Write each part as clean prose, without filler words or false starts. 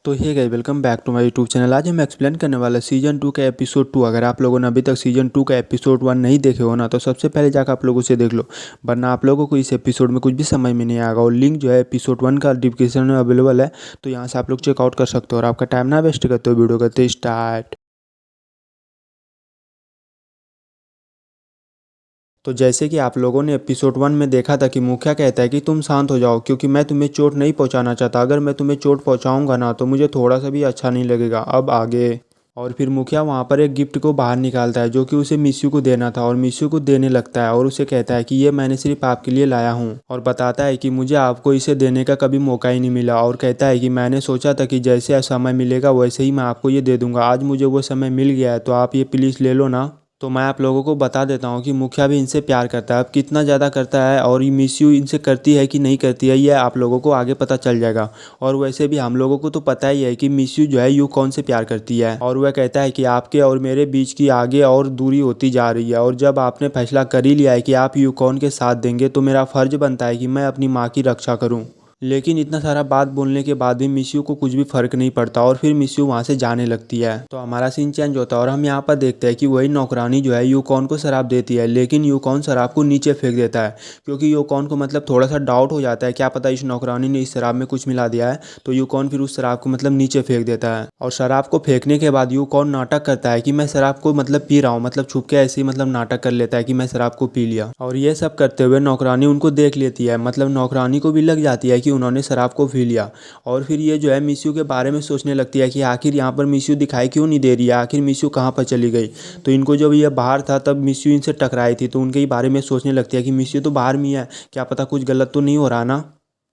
तो hey guys, welcome back to my YouTube channel. आज हम एक्सप्लेन करने वाला सीजन 2 का एपिसोड 2। अगर आप लोगों ने अभी तक सीजन 2 का एपिसोड 1 नहीं देखे हो ना, तो सबसे पहले जाकर आप लोग उसे देख लो, वरना आप लोगों को इस एपिसोड में कुछ भी समझ में नहीं आएगा। और लिंक जो है एपिसोड 1 का डिस्क्रिप्शन में अवेलेबल है, तो यहाँ से आप लोग चेकआउट कर सकते हो। और आपका टाइम ना वेस्ट करते हो, वीडियो करते स्टार्ट। तो जैसे कि आप लोगों ने एपिसोड 1 में देखा था कि मुखिया कहता है कि तुम शांत हो जाओ, क्योंकि मैं तुम्हें चोट नहीं पहुंचाना चाहता। अगर मैं तुम्हें चोट पहुंचाऊंगा ना, तो मुझे थोड़ा सा भी अच्छा नहीं लगेगा। अब आगे। और फिर मुखिया वहाँ पर एक गिफ्ट को बाहर निकालता है, जो कि उसे मिस्यू को देना था, और मिस्यू को देने लगता है और उसे कहता है कि ये मैंने सिर्फ आपके लिए लाया हूँ। और बताता है कि मुझे आपको इसे देने का कभी मौका ही नहीं मिला। और कहता है कि मैंने सोचा था कि जैसे समय मिलेगा वैसे ही मैं आपको ये दे दूंगा। आज मुझे वो समय मिल गया है, तो आप ये प्लीज़ ले लो ना। तो मैं आप लोगों को बता देता हूँ कि मुखिया भी इनसे प्यार करता है। अब कितना ज़्यादा करता है और ये मिसयू इनसे करती है कि नहीं करती है, ये आप लोगों को आगे पता चल जाएगा। और वैसे भी हम लोगों को तो पता ही है कि मिसयू जो है यूकॉन से प्यार करती है। और वह कहता है कि आपके और मेरे बीच की आगे और दूरी होती जा रही है, और जब आपने फैसला कर ही लिया है कि आप यूकॉन के साथ देंगे, तो मेरा फ़र्ज बनता है कि मैं अपनी माँ की रक्षा करूँ। लेकिन इतना सारा बात बोलने के बाद भी मिस्यू को कुछ भी फर्क नहीं पड़ता, और फिर मिस्यू वहाँ से जाने लगती है। तो हमारा सीन चेंज होता है और हम यहाँ पर देखते हैं कि वही नौकरानी जो है यूकॉन को शराब देती है, लेकिन यूकॉन शराब को नीचे फेंक देता है। क्योंकि यूकॉन को मतलब थोड़ा सा डाउट हो जाता है, क्या पता इस नौकरानी ने इस शराब में कुछ मिला दिया है। तो यूकॉन फिर उस शराब को मतलब नीचे फेंक देता है। और शराब को फेंकने के बाद यूकॉन नाटक करता है कि मैं शराब को मतलब पी रहा हूँ, मतलब छुप के ऐसे ही मतलब नाटक कर लेता है कि मैं शराब को पी लिया। और ये सब करते हुए नौकरानी उनको देख लेती है, मतलब नौकरानी को भी लग जाती है कि उन्होंने शराब को पी लिया। और फिर ये जो है मिस्यू के बारे में सोचने लगती है कि आखिर यहाँ पर मिस्यू दिखाई क्यों नहीं दे रही है, आखिर मिस्यू कहाँ पर चली गई। तो इनको जब ये बाहर था तब मिस्यू इनसे टकराई थी, तो उनके ही बारे में सोचने लगती है कि मिस्यू तो बाहर में है, क्या पता कुछ गलत तो नहीं हो रहा ना।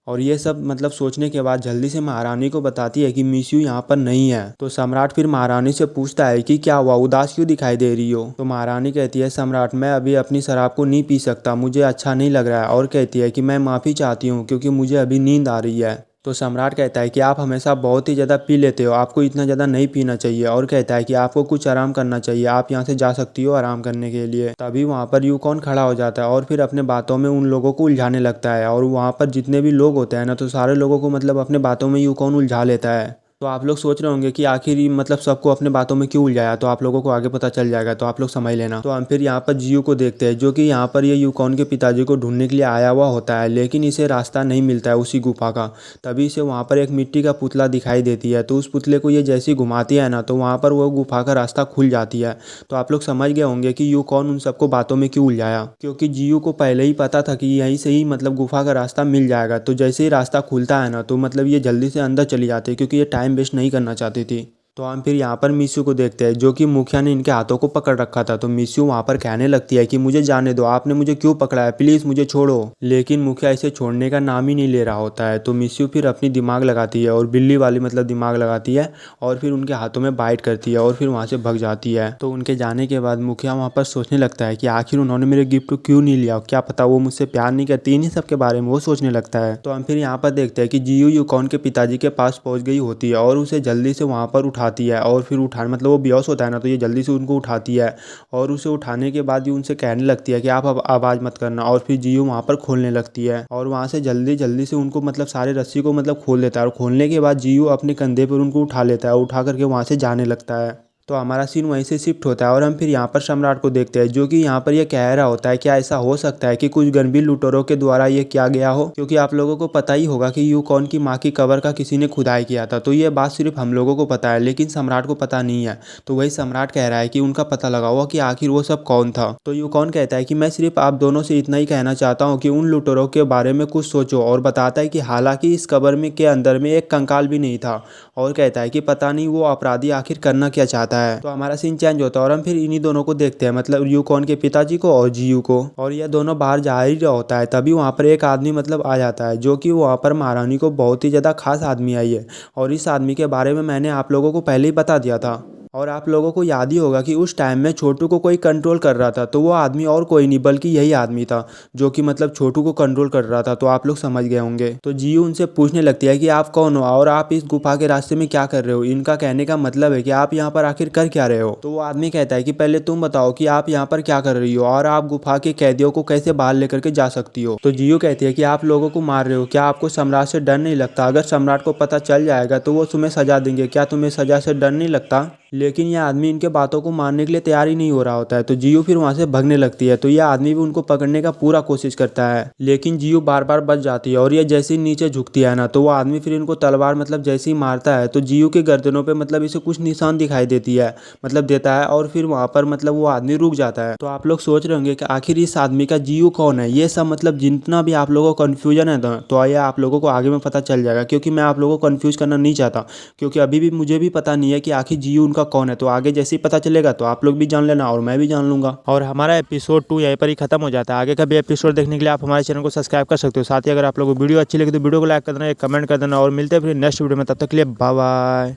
और ये सब मतलब सोचने के बाद जल्दी से महारानी को बताती है कि मिस्यू यहाँ पर नहीं है। तो सम्राट फिर महारानी से पूछता है कि क्या हुआ, उदास क्यों दिखाई दे रही हो। तो महारानी कहती है, सम्राट मैं अभी अपनी शराब को नहीं पी सकता, मुझे अच्छा नहीं लग रहा है। और कहती है कि मैं माफ़ी चाहती हूँ, क्योंकि मुझे अभी नींद आ रही है। तो सम्राट कहता है कि आप हमेशा बहुत ही ज़्यादा पी लेते हो, आपको इतना ज़्यादा नहीं पीना चाहिए। और कहता है कि आपको कुछ आराम करना चाहिए, आप यहाँ से जा सकती हो आराम करने के लिए। तभी वहाँ पर यूकॉन खड़ा हो जाता है और फिर अपने बातों में उन लोगों को उलझाने लगता है। और वहाँ पर जितने भी लोग होते हैं ना, तो सारे लोगों को मतलब अपने बातों में यूकॉन उलझा लेता है। तो आप लोग सोच रहे होंगे कि आखिर ये मतलब सबको अपने बातों में क्यों उलझाया, तो आप लोगों को आगे पता चल जाएगा, तो आप लोग समझ लेना। तो हम फिर यहाँ पर जियो को देखते हैं, जो कि यहाँ पर ये यूकॉन के पिताजी को ढूंढने के लिए आया हुआ होता है, लेकिन इसे रास्ता नहीं मिलता है उसी गुफा का। तभी इसे वहाँ पर एक मिट्टी का पुतला दिखाई देती है, तो उस पुतले को ये जैसी घुमाती है ना, तो वहाँ पर वो गुफा का रास्ता खुल जाती है। तो आप लोग समझ गए होंगे कि यूकॉन उन सबको बातों में क्यों उलझाया, क्योंकि जियो को पहले ही पता था कि यहीं से ही मतलब गुफा का रास्ता मिल जाएगा। तो जैसे ही रास्ता खुलता है ना, तो मतलब ये जल्दी से अंदर चली जाती है, क्योंकि ये टाइम वेस्ट नहीं करना चाहती थी। तो हम फिर यहाँ पर मिस्यू को देखते हैं, जो कि मुखिया ने इनके हाथों को पकड़ रखा था। तो मिस्यू वहाँ पर कहने लगती है कि मुझे जाने दो, आपने मुझे क्यों पकड़ा है, प्लीज़ मुझे छोड़ो। लेकिन मुखिया इसे छोड़ने का नाम ही नहीं ले रहा होता है। तो मिस्यू फिर अपनी दिमाग लगाती है, और बिल्ली वाली मतलब दिमाग लगाती है, और फिर उनके हाथों में बाइट करती है और फिर वहाँ से भग जाती है। तो उनके जाने के बाद मुखिया वहाँ पर सोचने लगता है कि आखिर उन्होंने मेरे गिफ्ट को क्यों नहीं लिया, क्या पता वो मुझसे प्यार नहीं करती, इन्हीं सब के बारे में वो सोचने लगता है। तो हम फिर यहाँ पर देखते हैं कि जियो यूकॉन के पिताजी के पास पहुँच गई होती है, और उसे जल्दी से वहाँ पर उठाती है। और फिर उठा मतलब वो बेहोश होता है ना, तो ये जल्दी से उनको उठाती है, और उसे उठाने के बाद ये उनसे कहने लगती है कि आप अब आवाज़ मत करना। और फिर जियो वहाँ पर खोलने लगती है, और वहाँ से जल्दी जल्दी से उनको मतलब सारे रस्सी को मतलब खोल देता है। और खोलने के बाद जियो अपने कंधे पर उनको उठा लेता है, उठा करके वहाँ से जाने लगता है। तो हमारा सीन वहीं से शिफ्ट होता है, और हम फिर यहाँ पर सम्राट को देखते हैं, जो कि यहाँ पर ये कह रहा होता है क्या ऐसा हो सकता है कि कुछ गंभीर लुटेरों के द्वारा ये किया गया हो, क्योंकि आप लोगों को पता ही होगा कि यूकॉन की माँ की कब्र का किसी ने खुदाई किया था। तो ये बात सिर्फ हम लोगों को पता है, लेकिन सम्राट को पता नहीं है। तो वही सम्राट कह रहा है कि उनका पता लगाओ कि आखिर वो सब कौन था। तो यूकॉन कहता है कि मैं सिर्फ आप दोनों से इतना ही कहना चाहता हूँ कि उन लुटेरों के बारे में कुछ सोचो। और बताता है कि हालांकि इस कब्र में के अंदर में एक कंकाल भी नहीं था, और कहता है कि पता नहीं वो अपराधी आखिर करना क्या चाहता है। तो हमारा सीन चेंज होता है, और हम फिर इन्हीं दोनों को देखते हैं, मतलब यूकॉन के पिताजी को और जियो को। और ये दोनों बाहर जा ही रहा होता है, तभी वहाँ पर एक आदमी मतलब आ जाता है, जो कि वहाँ पर महारानी को बहुत ही ज़्यादा खास आदमी आई है। और इस आदमी के बारे में मैंने आप लोगों को पहले ही बता दिया था। और आप लोगों को याद ही होगा कि उस टाइम में छोटू को कोई कंट्रोल कर रहा था, तो वो आदमी और कोई नहीं बल्कि यही आदमी था जो कि मतलब छोटू को कंट्रोल कर रहा था। तो आप लोग समझ गए होंगे। तो जियो उनसे पूछने लगती है कि आप कौन हो और आप इस गुफा के रास्ते में क्या कर रहे हो। इनका कहने का मतलब है कि आप यहाँ पर आखिर कर क्या रहे हो। तो वो आदमी कहता है कि पहले तुम बताओ कि आप यहाँ पर क्या कर रही हो और आप गुफा के कैदियों को कैसे बाहर लेकर के जा सकती हो। तो जियो कहती है कि आप लोगों को मार रहे हो, क्या आपको सम्राट से डर नहीं लगता? अगर सम्राट को पता चल जाएगा तो वो तुम्हें सजा देंगे, क्या तुम्हें सजा से डर नहीं लगता? लेकिन यह आदमी इनके बातों को मानने के लिए तैयार ही नहीं हो रहा होता है। तो जियो फिर वहां से भागने लगती है। तो यह आदमी भी उनको पकड़ने का पूरा कोशिश करता है, लेकिन जियो बार बार बच जाती है और ये जैसे ही नीचे झुकती है ना, तो वो आदमी फिर इनको तलवार मतलब जैसे ही मारता है तो जियो के गर्दनों पे मतलब इसे कुछ निशान दिखाई देती है, मतलब देता है, और फिर वहां पर मतलब वो आदमी रुक जाता है। तो आप लोग सोच रहे होंगे कि आखिर इस आदमी का जियो कौन है। ये सब मतलब जितना भी आप लोगों को कन्फ्यूजन है ना, तो आइए आप लोगों को आगे में पता चल जाएगा, क्योंकि मैं आप लोगों को कन्फ्यूज करना नहीं चाहता, क्योंकि अभी भी मुझे भी पता नहीं है कि आखिर जियो उनका कौन है। तो आगे जैसे ही पता चलेगा तो आप लोग भी जान लेना और मैं भी जान लूंगा। और हमारा एपिसोड 2 यहीं पर ही खत्म हो जाता है। आगे का भी एपिसोड देखने के लिए आप हमारे चैनल को सब्सक्राइब कर सकते हो। साथ ही अगर आप लोगों को वीडियो अच्छी लगी तो वीडियो को लाइक कर देना, एक कमेंट कर देना, और मिलते हैं फिर नेक्स्ट वीडियो में। तब तक के लिए बाय बाय।